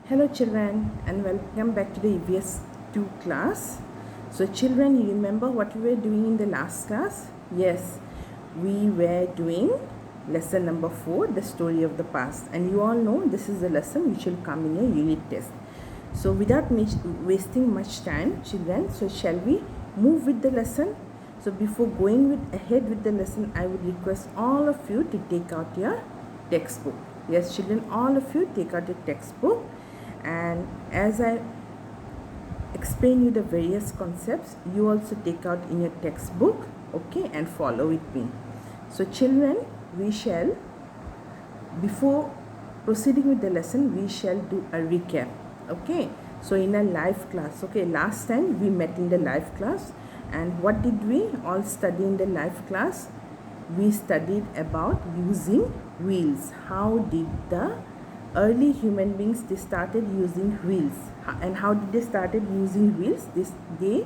Hello children and welcome back to the EVS 2 class. So children, you remember what we were doing in the last class? Yes, we were doing lesson number 4, the story of the past. And you all know this is the lesson which will come in your unit test. So without wasting much time children, so shall we move with the lesson? So before going ahead with the lesson, I would request all of you to take out your textbook. Yes children, all of you take out your textbook, and as I explain you the various concepts, you also take out in your textbook, okay, and follow with me. So children, we shall, before proceeding with the lesson, we shall do a recap, okay. So in a live class, okay, last time we met in the live class, and what did we all study in the live class? We studied about using wheels. How did the early human beings, they started using wheels, and how did they started using wheels? They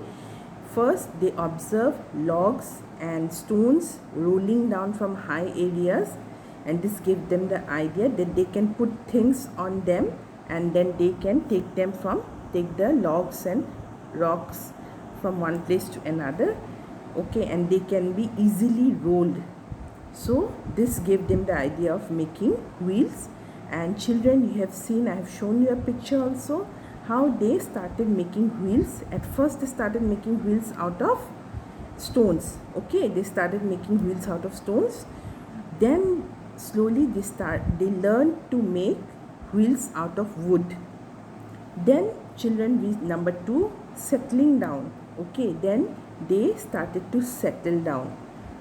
first observed logs and stones rolling down from high areas, and this gave them the idea that they can put things on them, and then they can take the logs and rocks from one place to another, okay, and they can be easily rolled. So this gave them the idea of making wheels. And children, you have seen, I have shown you a picture also how they started making wheels. At first they started making wheels out of stones, okay, they started making wheels out of stones. Then slowly they learned to make wheels out of wood. Then children, number 2, settling down, okay, then they started to settle down,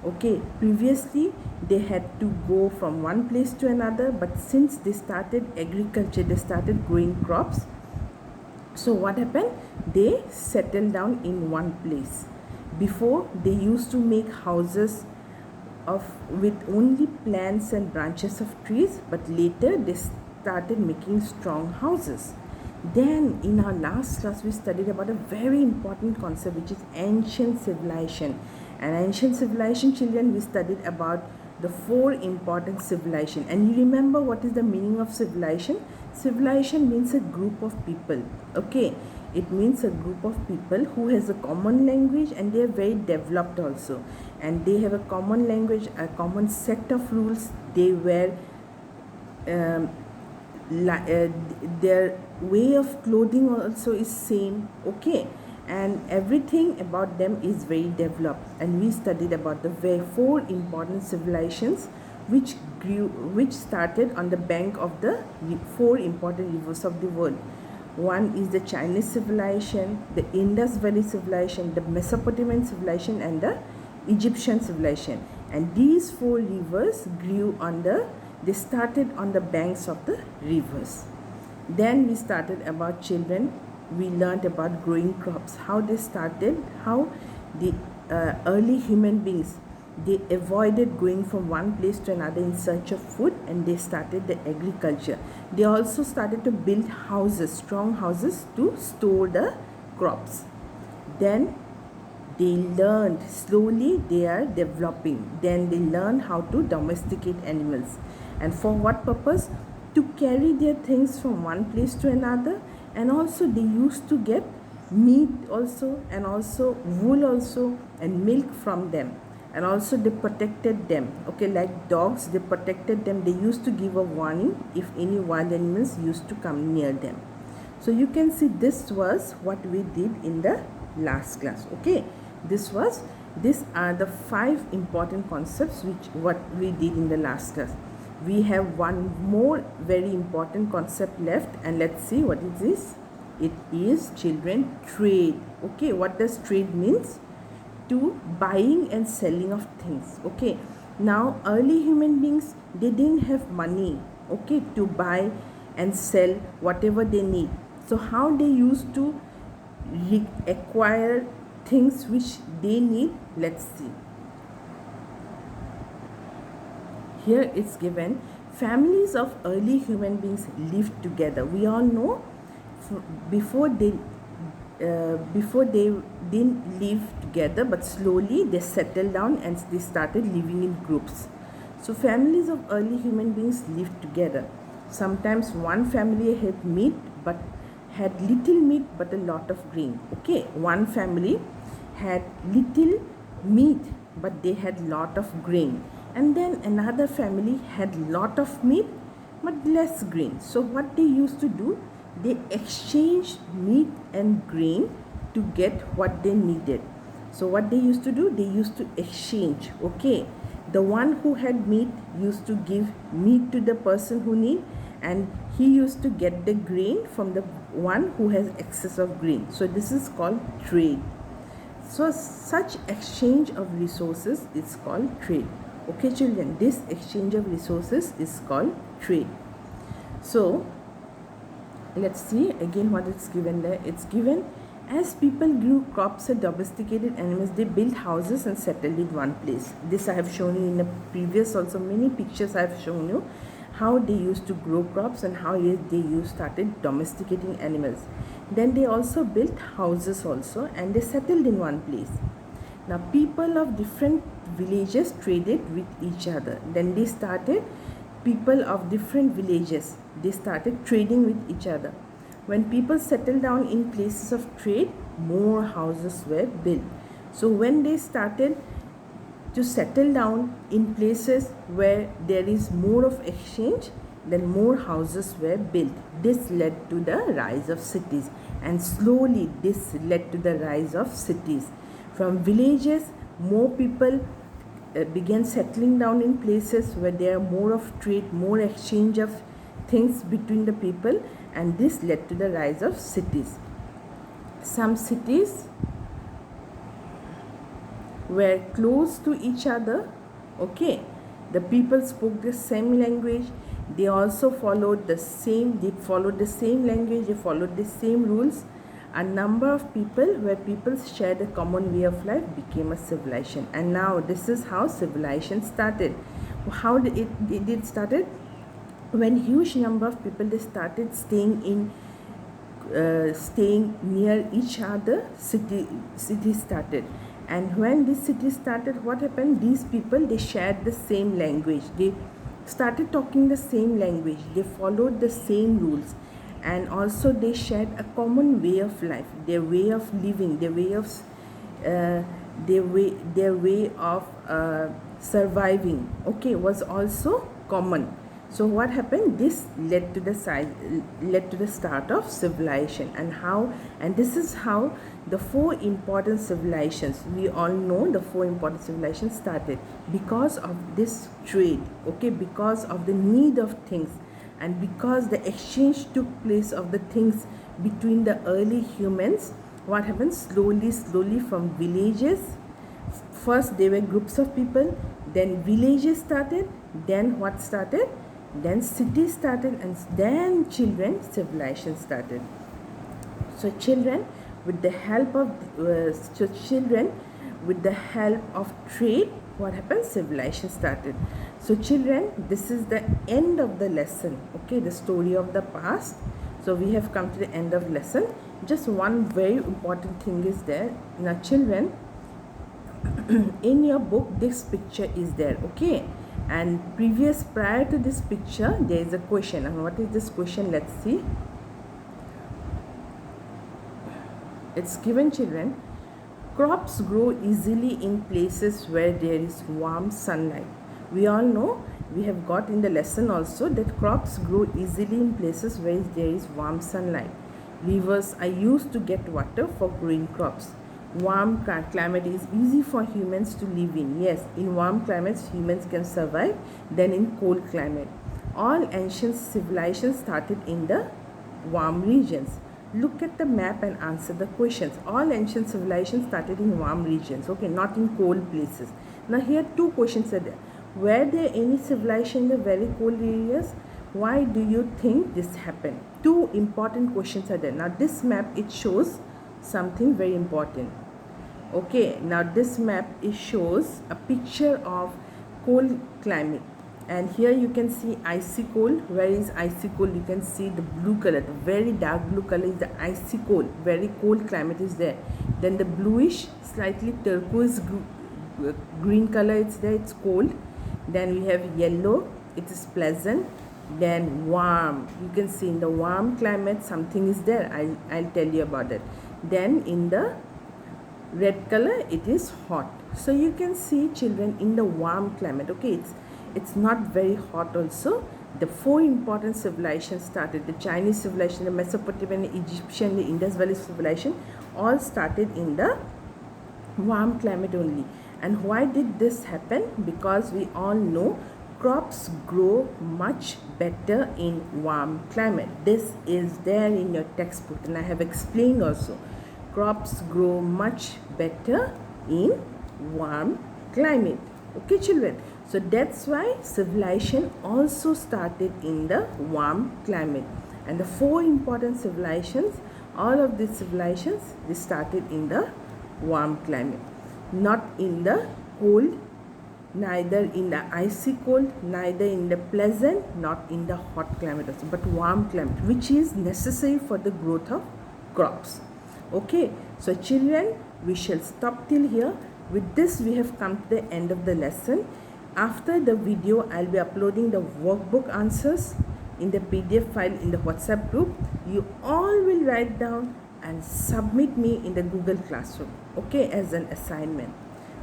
okay. Previously they had to go from one place to another, but since they started agriculture, they started growing crops, so what happened, they settled down in one place. Before, they used to make houses with only plants and branches of trees, but later they started making strong houses. Then in our last class we studied about a very important concept, which is ancient civilization. And ancient civilization, children, we studied about the 4 important civilization. And you remember what is the meaning of civilization? Civilization means a group of people, okay. It means a group of people who has a common language, and they are very developed also, and they have a common language, a common set of rules. They were their way of clothing also is same, okay, and everything about them is very developed. And we studied about the 4 important civilizations which started on the bank of the 4 important rivers of the world. One is the Chinese civilization, the Indus Valley civilization, the Mesopotamian civilization, and the Egyptian civilization. And these 4 rivers they started on the banks of the rivers. Then we started about children, we learned about growing crops, how they started, how the early human beings, they avoided going from one place to another in search of food, and they started the agriculture. They also started to build houses, strong houses, to store the crops. Then they learned, slowly they are developing, then they learn how to domesticate animals. And for what purpose? To carry their things from one place to another. And also they used to get meat also, and also wool also, and milk from them. And also they protected them, okay, like dogs, they protected them. They used to give a warning if any wild animals used to come near them. So you can see this was what we did in the last class, okay. These are the 5 important concepts what we did in the last class. We have one more very important concept left, and let's see what is this. It is, children, trade, okay. What does trade means? To buying and selling of things, okay. Now early human beings, they didn't have money, okay, to buy and sell whatever they need. So how they used to acquire things which they need? Let's see. Here it's given, families of early human beings lived together. We all know before they didn't live together, but slowly they settled down and they started living in groups. So families of early human beings lived together. Sometimes one family had meat but had little meat but a lot of grain. Okay, one family had little meat but they had lot of grain, and then another family had lot of meat but less grain. So what they used to do, they exchanged meat and grain to get what they needed. So what they used to do, they used to exchange. Okay, the one who had meat used to give meat to the person who need, and he used to get the grain from the one who has excess of grain. So this is called trade. So such exchange of resources is called trade. Okay children, this exchange of resources is called trade. So let's see again what it's given there. It's given, as people grew crops and domesticated animals, they built houses and settled in one place. This I have shown you in the previous also, many pictures I have shown you how they used to grow crops and how they started domesticating animals. Then they also built houses also, and they settled in one place. Now people of different villages traded with each other. Then they started, people of different villages, they started trading with each other. When people settled down in places of trade, more houses were built. So when they started to settle down in places where there is more of exchange, then more houses were built. This led to the rise of cities, and slowly this led to the rise of cities. From villages, more people began settling down in places where there are more of trade, more exchange of things between the people, and this led to the rise of cities. Some cities were close to each other. Okay, the people spoke the same language, they also followed the same language, they followed the same rules. A number of people where people shared a common way of life became a civilization. And now this is how civilization started. How did it started? When huge number of people, they started staying near each other, city started. And when this city started, what happened? These people, they shared the same language, they started talking the same language, they followed the same rules, and also they shared a common way of life. Their way of living, their way of surviving, okay, was also common. So what happened? This led to the start of civilization. And this is how the 4 important civilizations, we all know the 4 important civilizations started because of this trade, okay, because of the need of things, and because the exchange took place of the things between the early humans. What happened? Slowly from villages, first there were groups of people, then villages started, then what started? Then cities started, and then civilization started. So children, with the help of trade, what happened? Civilization started. So children, this is the end of the lesson, okay, the story of the past. So we have come to the end of lesson. Just one very important thing is there. Now children, in your book this picture is there, okay, and prior to this picture there is a question. And what is this question? Let's see. It's given, children, crops grow easily in places where there is warm sunlight. We all know, we have got in the lesson also, that crops grow easily in places where there is warm sunlight. Rivers are used to get water for growing crops. Warm climate is easy for humans to live in. Yes, in warm climates humans can survive than in cold climate. All ancient civilizations started in the warm regions. Look at the map and answer the questions. All ancient civilizations started in warm regions, okay, not in cold places. Now here 2 questions are there. Were there any civilization in the very cold areas? Why do you think this happened? 2 important questions are there. Now this map, it shows something very important. Okay, now this map, it shows a picture of cold climate, and here you can see icy cold. Where is icy cold? You can see the blue color, the very dark blue color is the icy cold, very cold climate is there. Then the bluish, slightly turquoise green color, it's there, it's cold. Then we have yellow, it is pleasant. Then warm, you can see in the warm climate something is there. I'll tell you about it. Then in the red color it is hot. So you can see children in the warm climate. Okay, it's not very hot also. The four important civilizations started: the Chinese civilization, the Mesopotamian, Egyptian, the Indus Valley civilization, all started in the warm climate only. And why did this happen? Because we all know crops grow much better in warm climate. This is there in your textbook, and I have explained also. Crops grow much better in warm climate. Okay, children. So that's why civilization also started in the warm climate. And the four important civilizations, all of these civilizations, they started in the warm climate, not in the cold, neither in the icy cold, neither in the pleasant, not in the hot climate also, but warm climate, which is necessary for the growth of crops. Okay, so children, we shall stop till here. With this, we have come to the end of the lesson. After the video, I'll be uploading the workbook answers in the PDF file in the WhatsApp group. You all will write down and submit me in the Google Classroom, okay, as an assignment.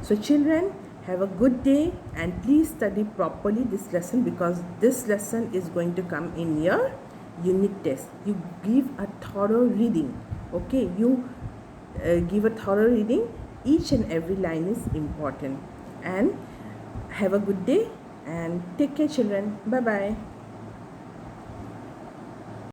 So children, have a good day and please study properly this lesson, because this lesson is going to come in your unit test. You give a thorough reading, okay, you give a thorough reading. Each and every line is important. And have a good day and take care, children. Bye bye.